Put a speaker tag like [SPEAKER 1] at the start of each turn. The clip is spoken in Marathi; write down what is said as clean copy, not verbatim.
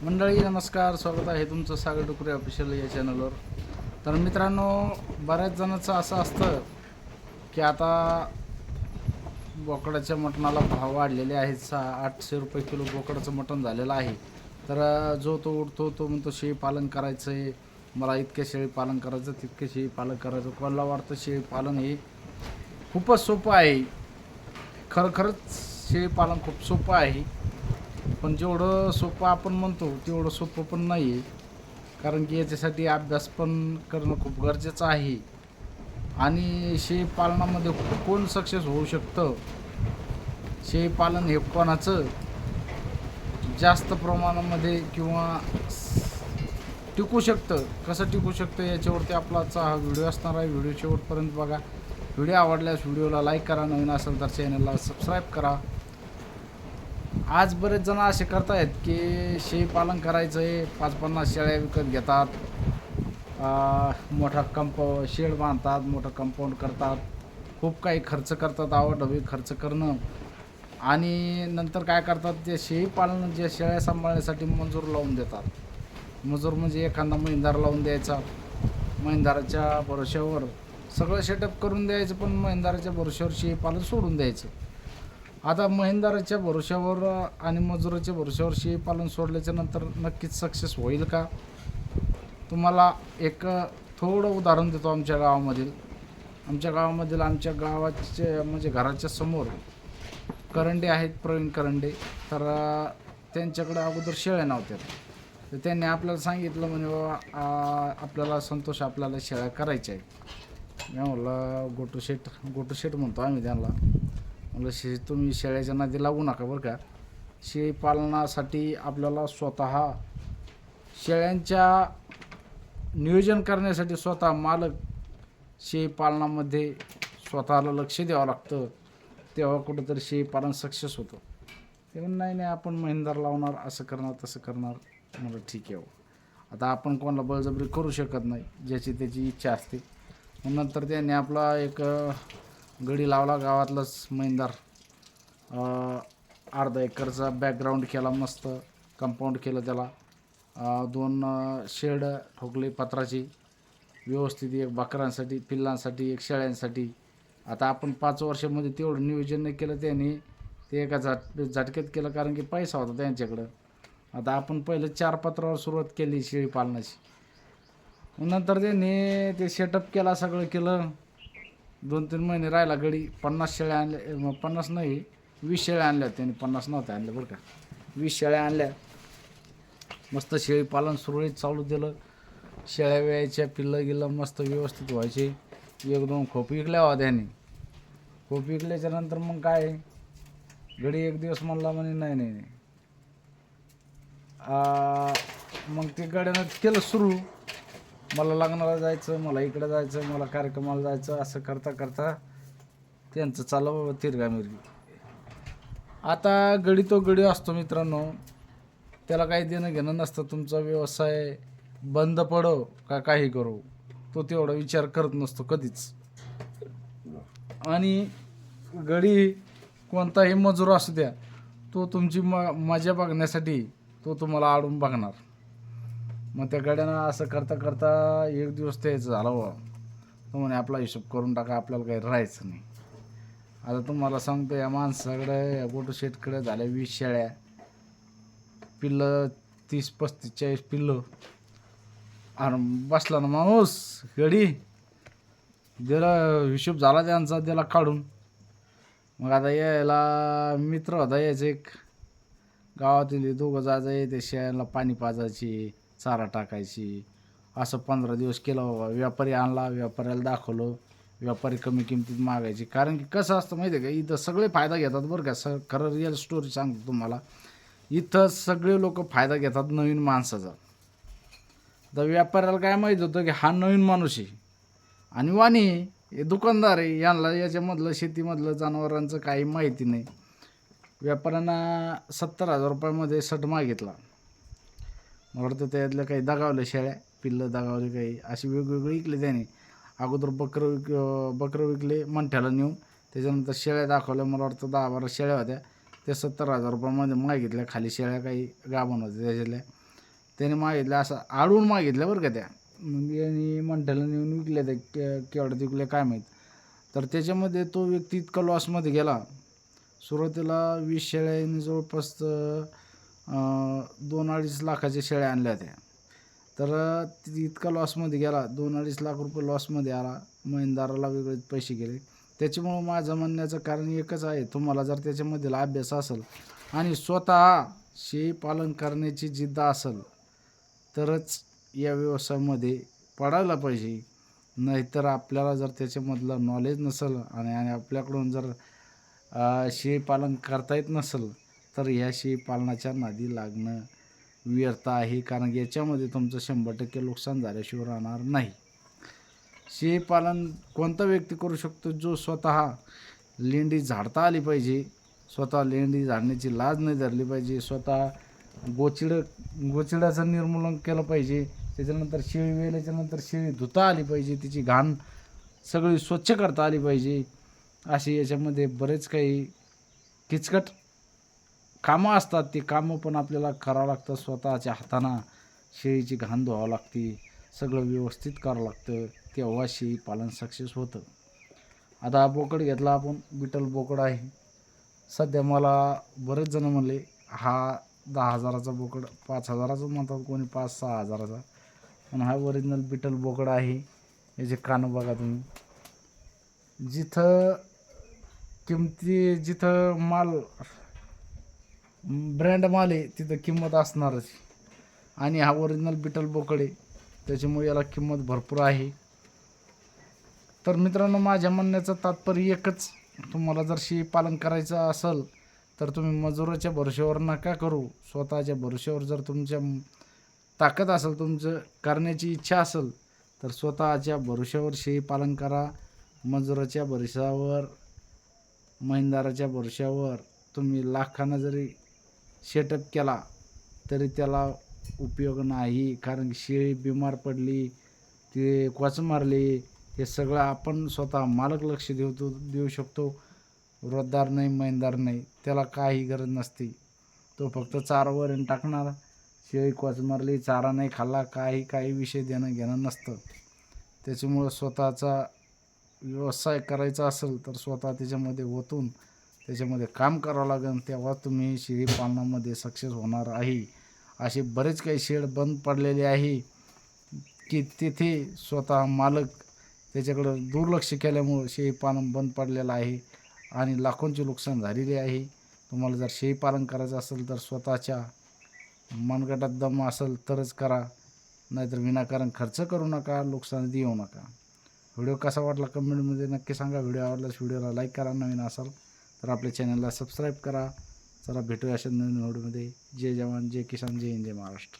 [SPEAKER 1] मंडळी नमस्कार, स्वागत आहे तुमचं सागर डुकरे ऑफिशियल या चॅनलवर. तर मित्रांनो, बऱ्याच जणांचं असं असतं की आता बोकडाच्या मटणाला भाव वाढलेले आहेत. 800 रुपये किलो बोकडाचं मटण झालेलं आहे. तर जो तो उठतो तो म्हणतो शेळी पालन करायचं आहे, मला इतके शेळी पालन करायचं, तितके शेळी पालन करायचं. कोणाला वाटतं शेळी पालन हे खूपच सोपं आहे. खरंच शेळी पालन खूप सोपं आहे, पण जेवढं सोपं आपण म्हणतो तेवढं सोपं पण नाही आहे. कारण की याच्यासाठी अभ्यास पण करणं खूप गरजेचं आहे. आणि शेळीपालनामध्ये कोण सक्सेस होऊ शकतं, शेळीपालन हे कोणाचं जास्त प्रमाणामध्ये किंवा टिकू शकतं, कसं टिकू शकतं याच्यावरती आपलाचा हा व्हिडिओ असणार आहे. व्हिडिओ शेवटपर्यंत बघा. व्हिडिओ आवडल्यास व्हिडिओला लाईक करा, नवीन असेल तर चॅनलला सबस्क्राईब करा. आज बरेच जण असे करतायत की शेळीपालन करायचं आहे, 5-50 शेळ्या विकत घेतात, मोठा शेड बांधतात, मोठं कंपाऊंड करतात, खूप काही खर्च करतात, आवडवी खर्च करणं. आणि नंतर काय करतात, ते शेळीपालन जे शेळ्या सांभाळण्यासाठी मजूर लावून देतात. मजूर म्हणजे एखादा महिंदार लावून द्यायचा, महिंदाराच्या भरोश्यावर सगळं सेटअप करून द्यायचं, पण महिंदाराच्या भरोश्यावर शेळीपालन सोडून द्यायचं. आता महिंदाराच्या भरोश्यावर आणि मजुराच्या भरोश्यावर शेळीपालन सोडल्याच्या नंतर नक्कीच सक्सेस होईल का? तुम्हाला एक थोडं उदाहरण देतो. आमच्या गावामधील आमच्या गावाचे म्हणजे घराच्या समोर करंडे आहेत, प्रवीण करंडे. तर त्यांच्याकडे अगोदर शेळ्या नव्हत्या. तर त्यांनी आपल्याला सांगितलं, म्हणे बाबा आपल्याला संतोष, आपल्याला शेळ्या करायच्या आहेत. मी म्हणलं गोटू शेट म्हणतो आम्ही त्यांना. म्हणलं तुम्ही शेळ्याच्या नादी लागू नका बरं का. शेळीपालनासाठी आपल्याला स्वतः शेळ्यांच्या नियोजन करण्यासाठी स्वतः मालक शेळीपालनामध्ये स्वतःला लक्ष द्यावं लागतं, तेव्हा कुठंतरी शेळीपालन सक्सेस होतं. ते म्हणून नाही आपण महिंदार लावणार, असं करणार तसं करणार. म्हणलं ठीक आहे. आता आपण कोणाला बळजबरी करू शकत नाही, ज्याची त्याची इच्छा असते. मग नंतर त्यांनी आपला एक गडी लावला, गावातलाच महिंदार. अर्धा एकरचा बॅकग्राऊंड केला, मस्त कंपाऊंड केलं त्याला. 2 शेड ठोकले पत्राची व्यवस्थित, एक बकरांसाठी, पिल्लांसाठी, एक शेळ्यांसाठी. आता आपण 5 वर्षामध्ये तेवढं नियोजन नाही केलं त्यांनी, ते एका झटक्यात केलं, कारण की पैसा होता त्यांच्याकडं. आता आपण पहिलं 4 पत्रावर सुरुवात केली शेळी पालनाची. नंतर त्यांनी ते सेटअप केला, सगळं केलं. 2-3 महिने राहिला गडी. 50 शेळ्या आणल्या, 50 नाही 20 शेळ्या आणल्या त्यांनी, 50 नव्हत्या आणल्या बरं का. 20 शेळ्या आणल्या. मस्त शेळीपालन सुरळीत चालू दिलं. शेळ्या वेळायच्या, पिल्लं गिल्लं मस्त व्यवस्थित व्हायचे. 1-2 खोप विकल्या होत्या त्यांनी. खोप विकल्याच्या नंतर मग काय, गडी एक दिवस म्हणला, म्हणे नाही मग ते गाड्यानं केलं सुरू. मला लग्नाला जायचं, मला इकडं जायचं, मला कार्यक्रमाला जायचं, असं करता करता त्यांचं चाललं तिरगामिरगी. आता गडी तो गडी असतो मित्रांनो, त्याला काही देणं घेणं नसतं. तुमचा व्यवसाय बंद पडो का काही करो, तो तेवढा विचार करत नसतो कधीच. आणि गडी कोणताही मजूर असू द्या, तो तुमची मजा बघण्यासाठी तो तुम्हाला आडून बघणार. मग त्या गाड्यानं असं करता करता एक दिवस त्याचं झालं बा, तो म्हणे आपला हिशोब करून टाका, आपल्याला काही राहायचं नाही. आता तुम्हाला सांगतो, या माणसाकडे, या गोटू शेटकडे झाल्या 20 शेळ्या, पिल्लं 30-35-40 पिल्लं. आणि बसला ना माणूस गडी, दिला हिशोब झाला त्यांचा, दिला काढून. मग आता यायला मित्र होता यायचं एक, गावातील 2 जायचं, येते शेळ्यांना पाणी पाजायची, चारा टाकायची. असं 15 दिवस केलं बाबा. व्यापारी आणला, व्यापाऱ्याला दाखवलं. व्यापारी कमी किमतीत मागायची. कारण की कसं असतं माहिती आहे का, इथं सगळे फायदा घेतात बरं का. खरं रिअल स्टोरी सांगतो तुम्हाला. इथं सगळे लोक फायदा घेतात नवीन माणसाचा. तर व्यापाऱ्याला काय माहीत होतं की हा नवीन माणूस आहे आणि वाणी हे दुकानदार आहे, यांना याच्यामधलं शेतीमधलं जनावरांचं काही माहिती नाही. व्यापाऱ्यांना 70,000 रुपयामध्ये सट मागितला. मला वाटतं त्यातल्या काही दगावल्या शेळ्या, पिल्लं दगावले, काही अशी वेगवेगळी विकले त्याने. अगोदर बकरं विकले मंठ्याला नेऊन, त्याच्यानंतर शेळ्या दाखवल्या. मला वाटतं 10-12 शेळ्या होत्या, त्या 70,000 रुपयामध्ये मागितल्या. खाली शेळ्या काही गाभण होत्या त्याच्यातल्या. त्याने मागितलं, असं आडून मागितलं बरं का त्या. मग यांनी मंठ्याला नेऊन विकल्या त्या, केवढ्यात विकल्या काय माहीत. तर त्याच्यामध्ये तो व्यक्ती इतका लॉसमध्ये गेला. सुरुवातीला 20 शेळ्यांनी जवळपास 2-2.5 लाखाच्या शेळ्या आणल्या होत्या. तर इतका लॉसमध्ये गेला, 2-2.5 लाख रुपये लॉसमध्ये आला. महिनदाराला वेगळे पैसे गेले. त्याच्यामुळं माझं म्हणण्याचं कारण एकच आहे, तुम्हाला जर त्याच्यामधील अभ्यास असेल आणि स्वतः शेळी पालन करण्याची जिद्द असेल तरच या व्यवसायामध्ये पडायला पाहिजे. नाहीतर आपल्याला जर त्याच्यामधलं नॉलेज नसेल आणि आपल्याकडून जर शेळीपालन करता येत नसेल तर ह्या शेळीपालनाच्या नादी लागणं व्यर्थ आहे. कारण याच्यामध्ये तुमचं 100% नुकसान झाल्याशिवाय राहणार नाही. शेळीपालन कोणता व्यक्ती करू शकतो? जो स्वतः लेंडी झाडता आली पाहिजे, स्वतः लेंडी झाडण्याची लाज नाही धरली पाहिजे, स्वतः गोचिडाचं निर्मूलन केलं पाहिजे. त्याच्यानंतर शेळी वेल्याच्यानंतर शेळी धुता आली पाहिजे, तिची घाण सगळी स्वच्छ करता आली पाहिजे. असे याच्यामध्ये बरेच काही किचकट कामं असतात. ते कामं पण आपल्याला करावं लागतं. स्वतःच्या हातानं शेळीची घाण धुवावं लागते, सगळं व्यवस्थित करावं लागतं, तेव्हा शेळी पालन सक्सेस होतं. आता हा बोकड घेतला आपण, बिटल बोकड आहे. सध्या मला बरेच जण म्हणले हा 10,000चा बोकड, 5,000चा म्हणतात कोणी, 5-6 हजाराचा. पण हा ओरिजिनल बिटल बोकड आहे. याचे कानं बघा तुम्ही. जिथं माल ब्रँड माल आहे तिथं किंमत असणारच. आणि हा ओरिजिनल बिटल बोकड आहे, त्याच्यामुळे याला किंमत भरपूर आहे. तर मित्रांनो, माझ्या म्हणण्याचं तात्पर्य एकच, तुम्हाला जर शेळी पालन करायचं असेल तर तुम्ही मजुराच्या भरोश्यावर नका करू. स्वतःच्या भरोश्यावर जर तुमच्या ताकद असेल, तुमचं करण्याची इच्छा असेल तर स्वतःच्या भरोश्यावर शेळी पालन करा. मजुराच्या भरोश्यावर, महिनदाराच्या भरोश्यावर तुम्ही लाखानं जरी सेटअप केला तरी त्याला उपयोग नाही. कारण शेळी बिमार पडली, ते क्वाच मारली, हे सगळं आपण स्वतः मालक लक्ष देऊ शकतो. रोजदार नाही, महिनदार नाही, त्याला काही गरज नसते. तो फक्त चारावर टाकणार. शेळी क्वाच मारली, चारा नाही खाल्ला, काही विषय देणं घेणं नसतं. त्याच्यामुळं स्वतःचा व्यवसाय करायचा असेल तर स्वतः त्याच्यामध्ये ओतून त्याच्यामध्ये काम करावं लागेल, तेव्हा तुम्ही शेळी पालनामध्ये सक्सेस होणार आहे. असे बरेच काही शेड बंद पडलेले आहे की तिथे स्वतः मालक त्याच्याकडं दुर्लक्ष केल्यामुळं शेळी पालन बंद पडलेलं आहे आणि लाखोंचे नुकसान झालेले आहे. तुम्हाला जर शेळी पालन करायचं असेल तर स्वतःच्या मनगटात दम असेल तरच करा, नाहीतर विनाकारण खर्च करू नका, नुकसान देऊ नका. व्हिडिओ कसा वाटला कमेंटमध्ये नक्की सांगा. व्हिडिओ आवडल्यास व्हिडिओला लाईक करा, नवीन असाल तर आपल्या चॅनलला सबस्क्राईब करा. चला भेटूया अशा नवीन व्हिडिओमध्ये. जय जवान, जय किसान, जय हिंद, जय महाराष्ट्र.